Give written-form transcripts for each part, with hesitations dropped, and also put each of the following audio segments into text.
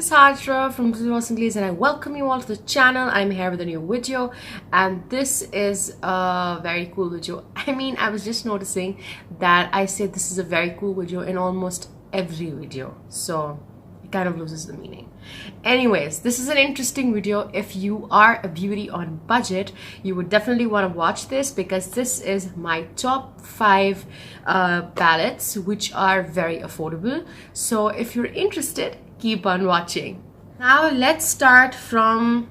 Sajra from English, and I welcome you all to the channel. I'm here with a new video, and this is a very cool video. I mean, I was just noticing that I say this is a very cool video in almost every video, so it kind of loses the meaning. Anyways, this is an interesting video. If you are a beauty on budget, you would definitely want to watch this because this is my top 5 palettes which are very affordable. So if you're interested, keep on watching. Now let's start from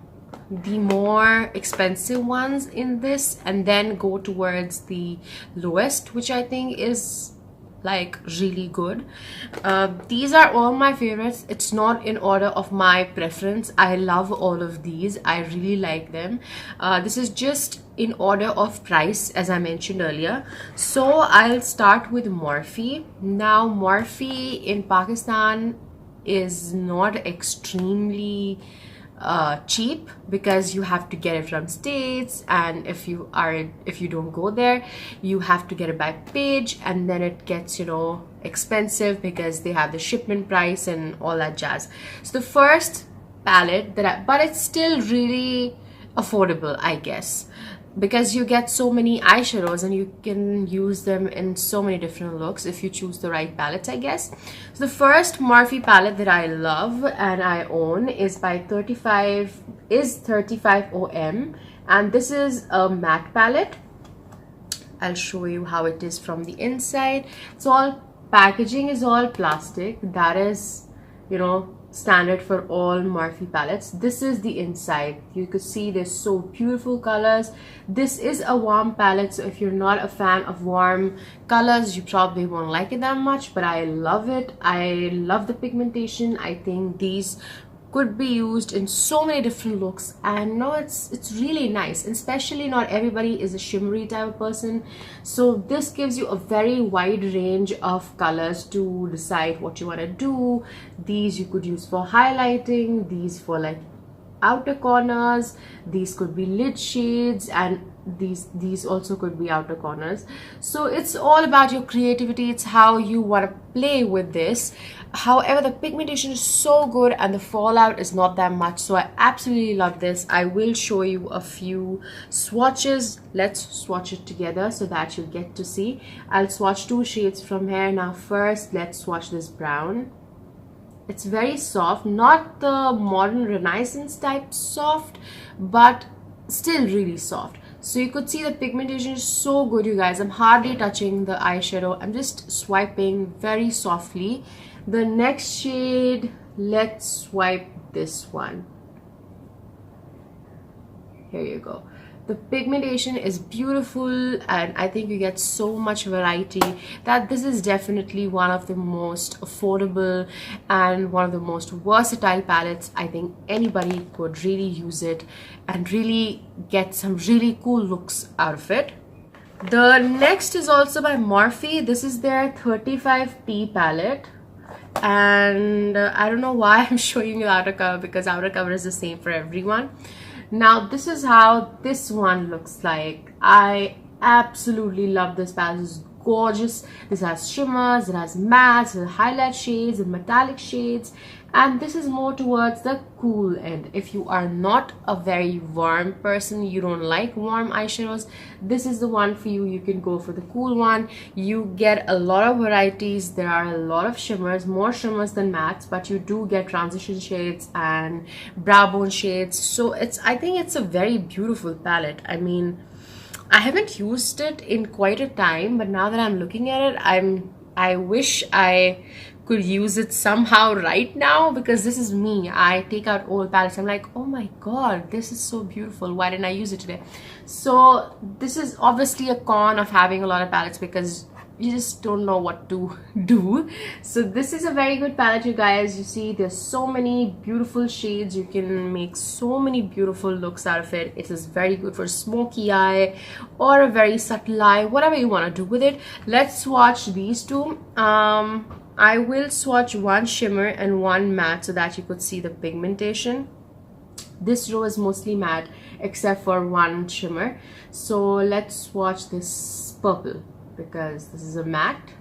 the more expensive ones in this and then go towards the lowest, which I think is like really good. These are all my favorites. It's not in order of my preference. I love all of these. I really like them. This is just in order of price, as I mentioned earlier. So I'll start with Morphe. Now Morphe in Pakistan is not extremely cheap because you have to get it from States, and if you don't go there, you have to get it by page, and then it gets, you know, expensive because they have the shipment price and all that jazz. So the first palette but it's still really affordable, I guess, because you get so many eyeshadows and you can use them in so many different looks if you choose the right palettes, I guess. So the first Morphe palette that I love and I own is by 35OM, and this is a matte palette. I'll show you how it is from the inside. It's all packaging is all plastic. That is, you know, standard for all Morphe palettes. This is the inside. You could see there's so beautiful colors. This is a warm palette, so if you're not a fan of warm colors, you probably won't like it that much, but I love it. I love the pigmentation. I think these could be used in so many different looks, and no, it's really nice. Especially not everybody is a shimmery type of person, so this gives you a very wide range of colors to decide what you want to do. These you could use for highlighting, these for like outer corners, these could be lid shades, and these also could be outer corners. So it's all about your creativity. It's how you want to play with this. However, the pigmentation is so good and the fallout is not that much, so I absolutely love this. I will show you a few swatches. Let's swatch it together so that you'll get to see. I'll swatch 2 shades from here. Now first, let's swatch this brown. It's very soft, not the modern Renaissance type soft, but still really soft. So you could see the pigmentation is so good, you guys. I'm hardly touching the eyeshadow. I'm just swiping very softly. The next shade, let's swipe this one. Here you go. The pigmentation is beautiful, and I think you get so much variety that this is definitely one of the most affordable and one of the most versatile palettes. I think anybody could really use it and really get some really cool looks out of it. The next is also by Morphe. This is their 35P palette, and I don't know why I'm showing you the outer cover because outer cover is the same for everyone. Now this is how this one looks like. I absolutely love this palette. It's gorgeous. This has shimmers, it has mattes, it has highlight shades and metallic shades, and this is more towards the cool end. If you are not a very warm person, you don't like warm eyeshadows, this is the one for you. You can go for the cool one. You get a lot of varieties. There are a lot of shimmers, more shimmers than mattes, but you do get transition shades and brow bone shades. So I think it's a very beautiful palette. I mean, I haven't used it in quite a time, but now that I'm looking at it, I wish I could use it somehow right now, because this is me. I take out old palettes, I'm like, oh my god, this is so beautiful, why didn't I use it today? So this is obviously a con of having a lot of palettes because you just don't know what to do. So this is a very good palette, you guys. You see there's so many beautiful shades. You can make so many beautiful looks out of it. It is very good for smoky eye or a very subtle eye, whatever you want to do with it. Let's swatch these two. I will swatch one shimmer and one matte so that you could see the pigmentation. This row is mostly matte except for one shimmer. So let's swatch this purple because this is a matte,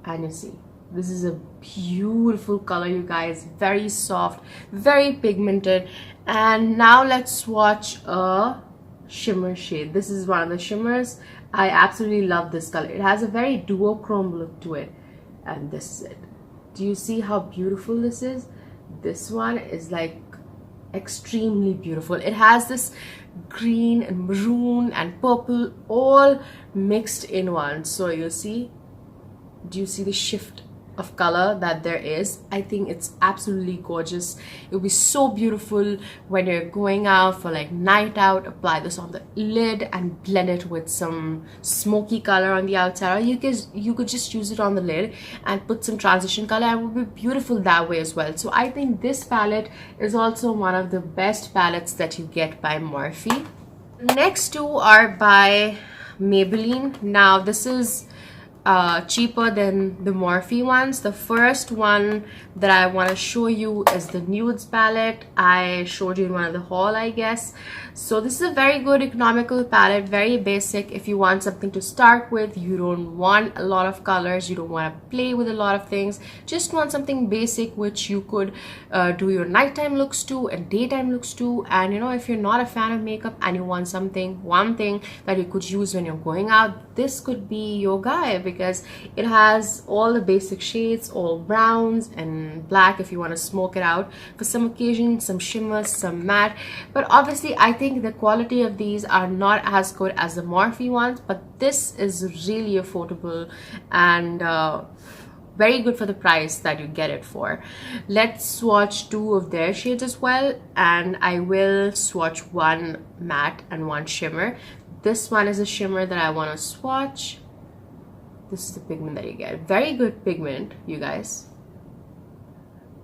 and you see This is a beautiful color, you guys. Very soft, very pigmented. And now let's swatch a shimmer shade. This is one of the shimmers. I absolutely love this color. It has a very duochrome look to it. And this is it. Do you see how beautiful this is? This one is like extremely beautiful. It has this green and maroon and purple all mixed in one. So you see, do you see the shift of color that there is? I think it's absolutely gorgeous. It will be so beautiful when you're going out for like night out. Apply this on the lid and blend it with some smoky color on the outside, or you could just use it on the lid and put some transition color, and it will be beautiful that way as well. So I think this palette is also one of the best palettes that you get by Morphe. Next two are by Maybelline. Now this is cheaper than the Morphe ones. The first one that I want to show you is the Nudes palette. I showed you in one of the haul, I guess. So this is a very good economical palette, very basic. If you want something to start with, you don't want a lot of colors, you don't want to play with a lot of things, just want something basic which you could do your nighttime looks to and daytime looks to. And you know, if you're not a fan of makeup and you want one thing that you could use when you're going out, this could be your guy, because it has all the basic shades, all browns and black if you want to smoke it out for some occasion, some shimmers, some matte. But obviously I think the quality of these are not as good as the Morphe ones, but this is really affordable and very good for the price that you get it for. Let's swatch two of their shades as well, and I will swatch one matte and one shimmer. This one is a shimmer that I want to swatch. This is the pigment that you get. Very good pigment, you guys.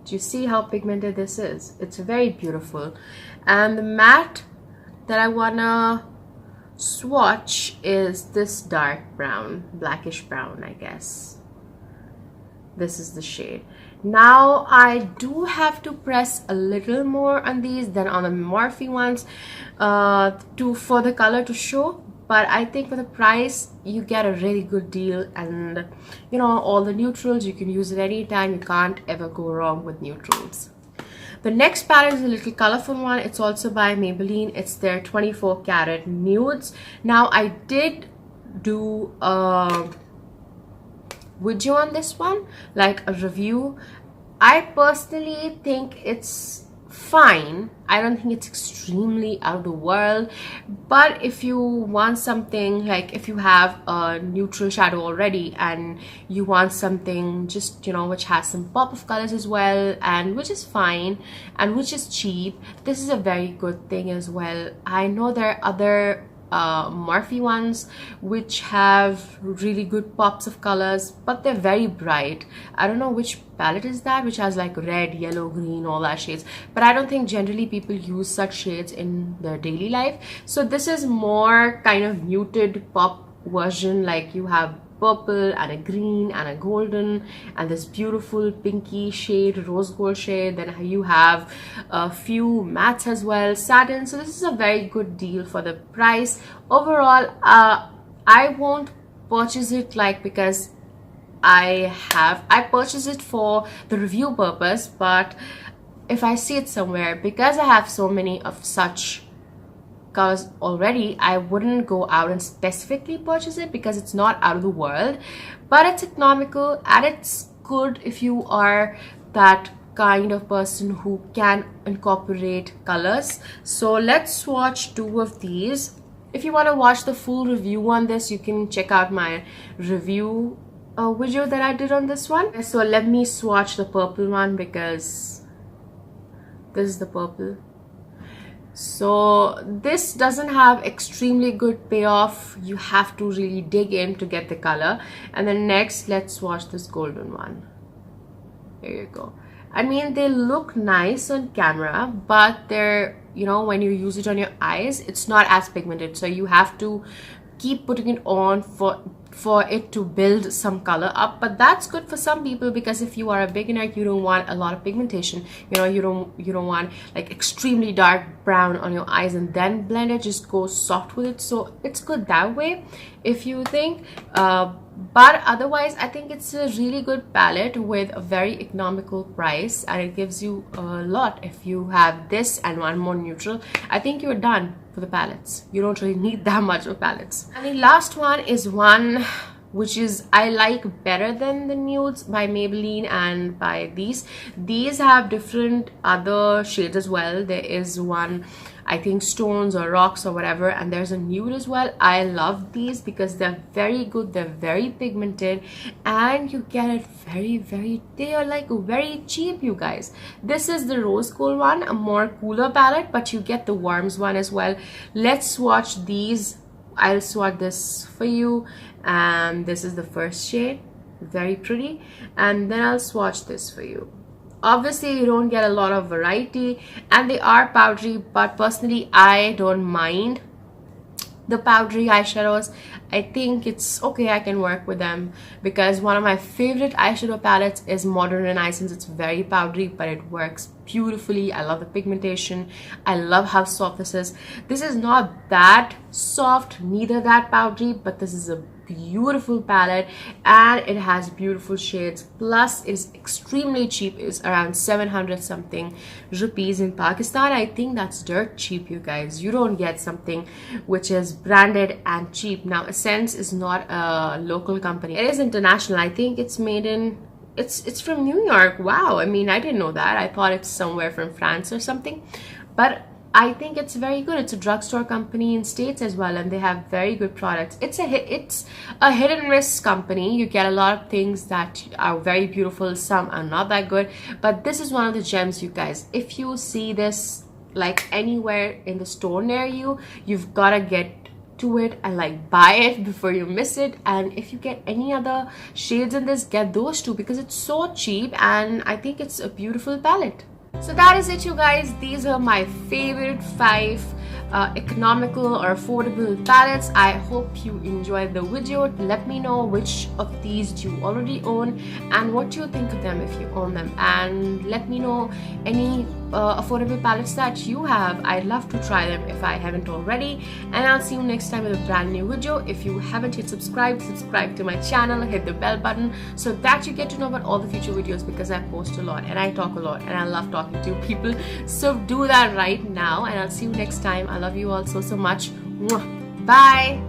Do you see how pigmented this is? It's very beautiful. And the matte that I wanna swatch is this dark brown, blackish brown, I guess. This is the shade. Now I do have to press a little more on these than on the Morphe ones for the color to show, but I think for the price you get a really good deal. And you know, all the neutrals, you can use it anytime. You can't ever go wrong with neutrals. The next palette is a little colorful one. It's also by Maybelline. It's their 24 karat nudes. Now I did do a video on this one, like a review. I personally think it's fine. I don't think it's extremely out of the world, but if you want something, like if you have a neutral shadow already and you want something just, you know, which has some pop of colors as well, and which is fine and which is cheap, this is a very good thing as well. I know there are other Morphe ones which have really good pops of colors, but they're very bright. I don't know which palette is that, which has like red, yellow, green, all that shades, but I don't think generally people use such shades in their daily life. So this is more kind of muted pop version, like you have purple and a green and a golden and this beautiful pinky shade, rose gold shade. Then you have a few mattes as well, satin. So this is a very good deal for the price. Overall, I won't purchase it like because I purchased it for the review purpose, but if I see it somewhere, because I have so many of such colors already, I wouldn't go out and specifically purchase it because it's not out of the world, but it's economical and it's good if you are that kind of person who can incorporate colors. So let's swatch two of these. If you want to watch the full review on this, you can check out my review video that I did on this one. So let me swatch the purple one because this is the purple. So this doesn't have extremely good payoff. You have to really dig in to get the color. And then next, let's swatch this golden one. There you go. I mean, they look nice on camera, but they're, you know, when you use it on your eyes, it's not as pigmented. So you have to keep putting it on for it to build some color up. But that's good for some people, because if you are a beginner, you don't want a lot of pigmentation, you know, you don't want like extremely dark brown on your eyes and then blend it. Just go soft with it. So it's good that way if you think, But otherwise, I think it's a really good palette with a very economical price, and it gives you a lot. If you have this and one more neutral, I think you're done for the palettes. You don't really need that much of palettes. And the last one is one which is I like better than the nudes by Maybelline and by these. These have different other shades as well. There is one, I think, stones or rocks or whatever, and there's a nude as well. I love these because they're very good, they're very pigmented, and you get it they are like very cheap, you guys. This is the rose gold one, a more cooler palette, but you get the warms one as well. Let's swatch these. I'll swatch this for you, and this is the first shade, very pretty, and then I'll swatch this for you. Obviously, you don't get a lot of variety, and they are powdery, but personally, I don't mind the powdery eyeshadows. I think it's okay, I can work with them, because one of my favorite eyeshadow palettes is Modern Renaissance. It's very powdery, but it works beautifully. I love the pigmentation. I love how soft this is. This is not that soft, neither that powdery, but this is a beautiful palette, and it has beautiful shades. Plus, it is extremely cheap. It's around 700 something rupees in Pakistan. I think that's dirt cheap, you guys. You don't get something which is branded and cheap. Now, Essence is not a local company. It is international. I think it's made in it's from New York. Wow, I mean, I didn't know that. I thought it's somewhere from France or something, but I think it's very good. It's a drugstore company in States as well, and they have very good products. It's a hit and miss company. You get a lot of things that are very beautiful, some are not that good, but this is one of the gems, you guys. If you see this like anywhere in the store near you, you've got to get to it and like buy it before you miss it. And if you get any other shades in this, get those too, because it's so cheap, and I think it's a beautiful palette. So that is it, you guys. These are my favorite 5 economical or affordable palettes. I hope you enjoyed the video. Let me know which of these you already own and what you think of them if you own them, and let me know any affordable palettes that you have. I'd love to try them if I haven't already, and I'll see you next time with a brand new video. If you haven't yet subscribed, subscribe to my channel, hit the bell button so that you get to know about all the future videos, because I post a lot and I talk a lot and I love talking to people. So do that right now, and I'll see you next time. I love you all so much. Mwah. Bye.